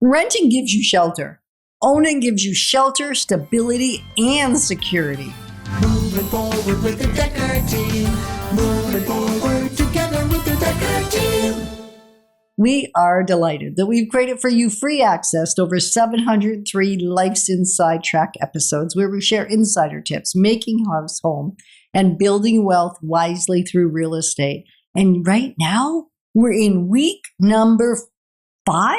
Renting gives you shelter. Owning gives you shelter, stability, and security. Moving forward with the Decker team. Moving forward together with the Decker team. We are delighted that we've created for you free access to over 703 Life's Inside Track episodes where we share insider tips, making house home, and building wealth wisely through real estate. And right now, we're in week number 5,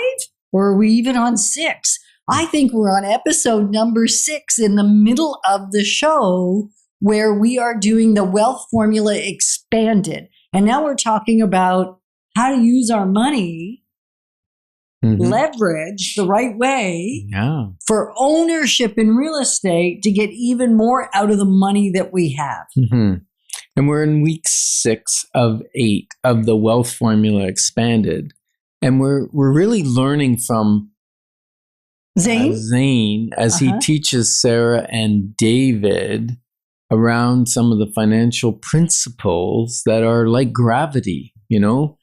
or are we even on 6? I think we're on episode number 6 in the middle of the show where we are doing the wealth formula expanded. And now we're talking about how to use our money, leverage the right way for ownership in real estate to get even more out of the money that we have. And we're in week 6 of 8 of the wealth formula expanded. And we're really learning from Zane as he teaches Sarah and David around some of the financial principles that are like gravity, you know?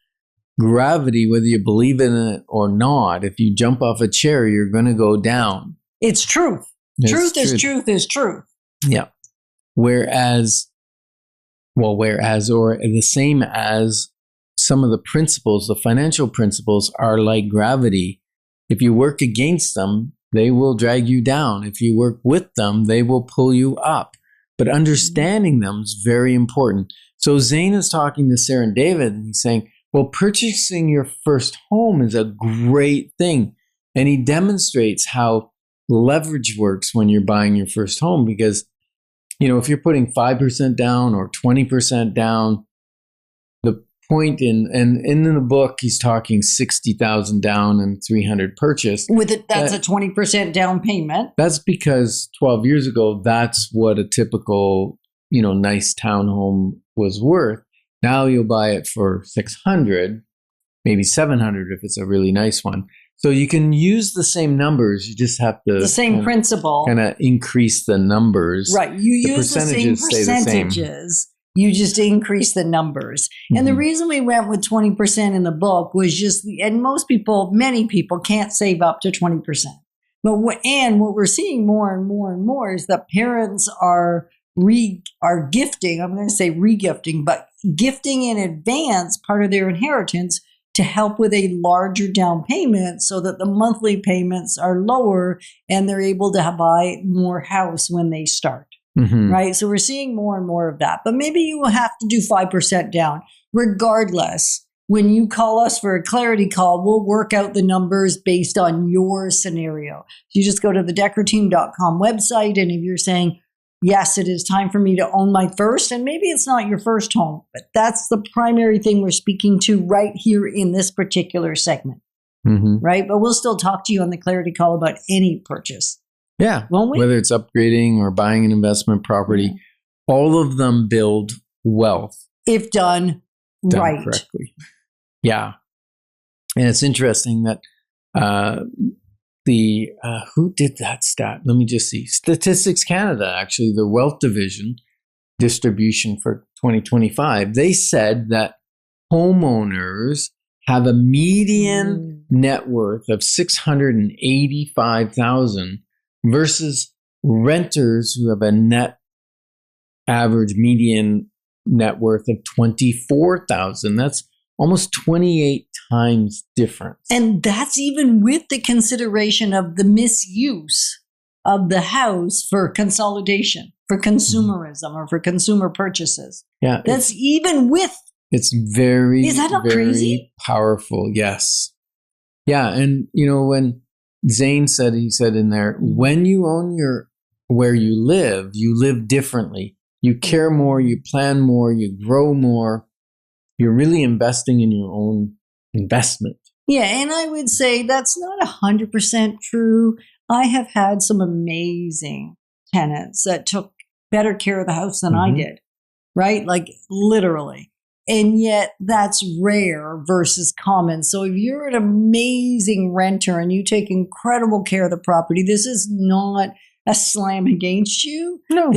Gravity, whether you believe in it or not, if you jump off a chair, you're going to go down. It's truth. Truth is truth. Yeah. Whereas, or the same as some of the principles, the financial principles are like gravity. If you work against them, they will drag you down. If you work with them, they will pull you up. But understanding them is very important. So Zane is talking to Sarah and David, and he's saying, well, purchasing your first home is a great thing. And he demonstrates how leverage works when you're buying your first home because, you know, if you're putting 5% down or 20% down, the point in the book, he's talking 60,000 down and 300 purchase. That's a 20% down payment. That's because 12 years ago, that's what a typical, you know, nice townhome was worth. Now you'll buy it for 600, maybe 700 if it's a really nice one. So you can use the same numbers. You just have to the same principle. Kind of increase the numbers. Right. You use the same percentages. You just increase the numbers. And the reason we went with 20% in the book was just, and many people can't save up to 20%. But what we're seeing more and more and more is that parents are gifting, I'm going to say regifting, but gifting in advance part of their inheritance to help with a larger down payment so that the monthly payments are lower and they're able to buy more house when they start. Right? So we're seeing more and more of that. But maybe you will have to do 5% down. Regardless, when you call us for a clarity call, we'll work out the numbers based on your scenario. You just go to the deckerteam.com website, and if you're saying, yes, it is time for me to own my first, and maybe it's not your first home, but that's the primary thing we're speaking to right here in this particular segment, right? But we'll still talk to you on the clarity call about any purchase. Yeah, won't we? Whether it's upgrading or buying an investment property, all of them build wealth. If done right. Correctly. Yeah. And it's interesting that who did that stat? Let me just see. Statistics Canada, actually, the wealth division distribution for 2025, they said that homeowners have a median net worth of $685,000 versus renters who have a net average median net worth of $24,000. That's almost 28 times difference. And that's even with the consideration of the misuse of the house for consolidation, for consumerism, or for consumer purchases. Yeah. That's even with. It's very, is that not very crazy? Powerful. Yes. Yeah. And, you know, when Zane said, he said in there, when you own where you live differently. You care more, you plan more, you grow more. You're really investing in your own investment. Yeah, and I would say that's not 100% true. I have had some amazing tenants that took better care of the house than I did, right? Like literally. And yet that's rare versus common. So if you're an amazing renter and you take incredible care of the property, this is not a slam against you. No.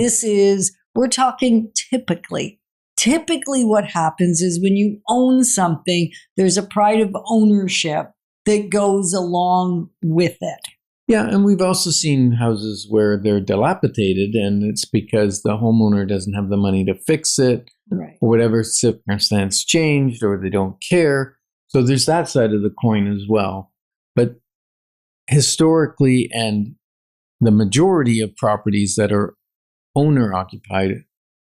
We're talking typically. Typically what happens is when you own something, there's a pride of ownership that goes along with it. Yeah, and we've also seen houses where they're dilapidated, and it's because the homeowner doesn't have the money to fix it, Right. or whatever circumstance changed, or they don't care. So there's that side of the coin as well. But historically, and the majority of properties that are owner-occupied,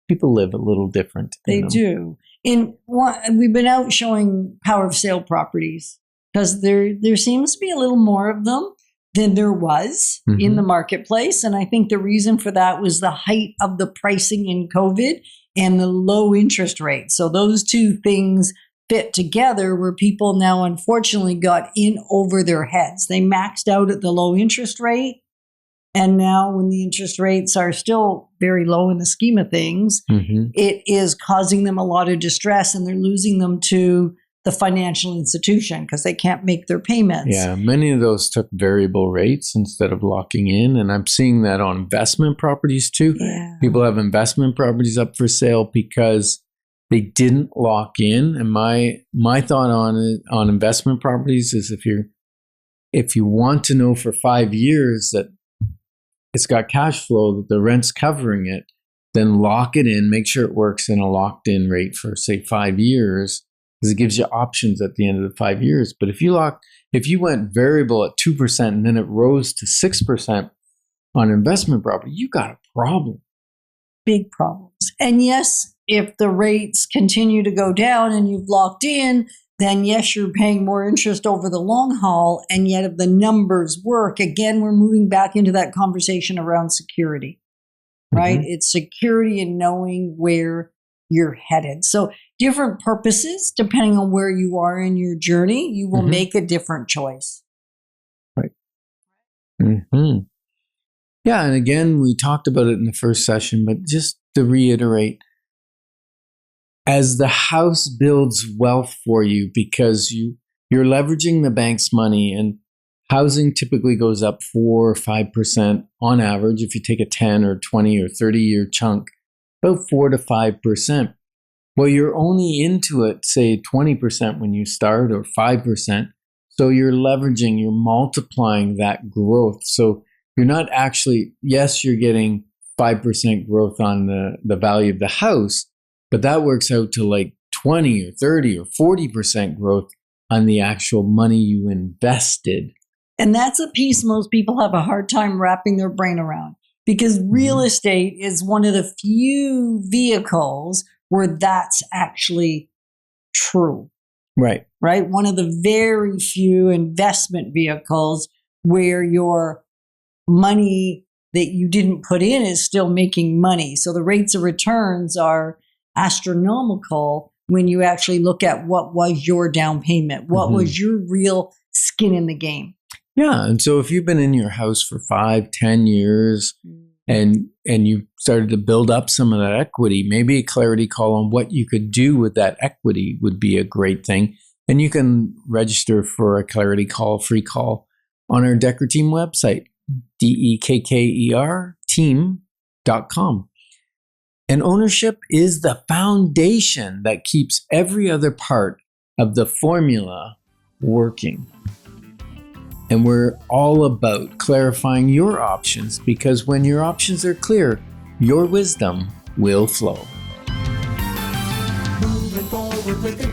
people live a little different. They do. We've been out showing power of sale properties because there seems to be a little more of them than there was in the marketplace. And I think the reason for that was the height of the pricing in COVID and the low interest rate. So those two things fit together where people now unfortunately got in over their heads. They maxed out at the low interest rate. And now when the interest rates are still very low in the scheme of things, it is causing them a lot of distress, and they're losing them to the financial institution because they can't make their payments. Yeah, many of those took variable rates instead of locking in. And I'm seeing that on investment properties too. Yeah. People have investment properties up for sale because they didn't lock in. And my thought on investment properties is if you want to know for 5 years that it's got cash flow, that the rent's covering it, then lock it in, make sure it works in a locked in rate for say 5 years, because it gives you options at the end of the 5 years. But if you went variable at 2% and then it rose to 6% on investment property, you got a problem. Big problems. And yes, if the rates continue to go down and you've locked in, then yes, you're paying more interest over the long haul. And yet if the numbers work, again, we're moving back into that conversation around security, right? It's security and knowing where you're headed. So different purposes, depending on where you are in your journey, you will make a different choice. Right. Yeah. And again, we talked about it in the first session, but just to reiterate, as the house builds wealth for you, because you're leveraging the bank's money, and housing typically goes up 4 or 5% on average. If you take a 10 or 20 or 30-year chunk, about 4 to 5%. Well, you're only into it, say 20% when you start, or 5%. So you're leveraging, you're multiplying that growth. So you're not actually, yes, you're getting 5% growth on the value of the house, but that works out to like 20 or 30 or 40% growth on the actual money you invested. And that's a piece most people have a hard time wrapping their brain around, because real estate is one of the few vehicles where that's actually true. Right. Right? One of the very few investment vehicles where your money that you didn't put in is still making money. So the rates of returns are astronomical when you actually look at what was your down payment, what was your real skin in the game. Yeah. And so if you've been in your house for 5, 10 years and you started to build up some of that equity, maybe a clarity call on what you could do with that equity would be a great thing. And you can register for a clarity call, free call, on our Decker Team website, DEKKER team.com. And ownership is the foundation that keeps every other part of the formula working. And we're all about clarifying your options, because when your options are clear, your wisdom will flow. Moving forward with the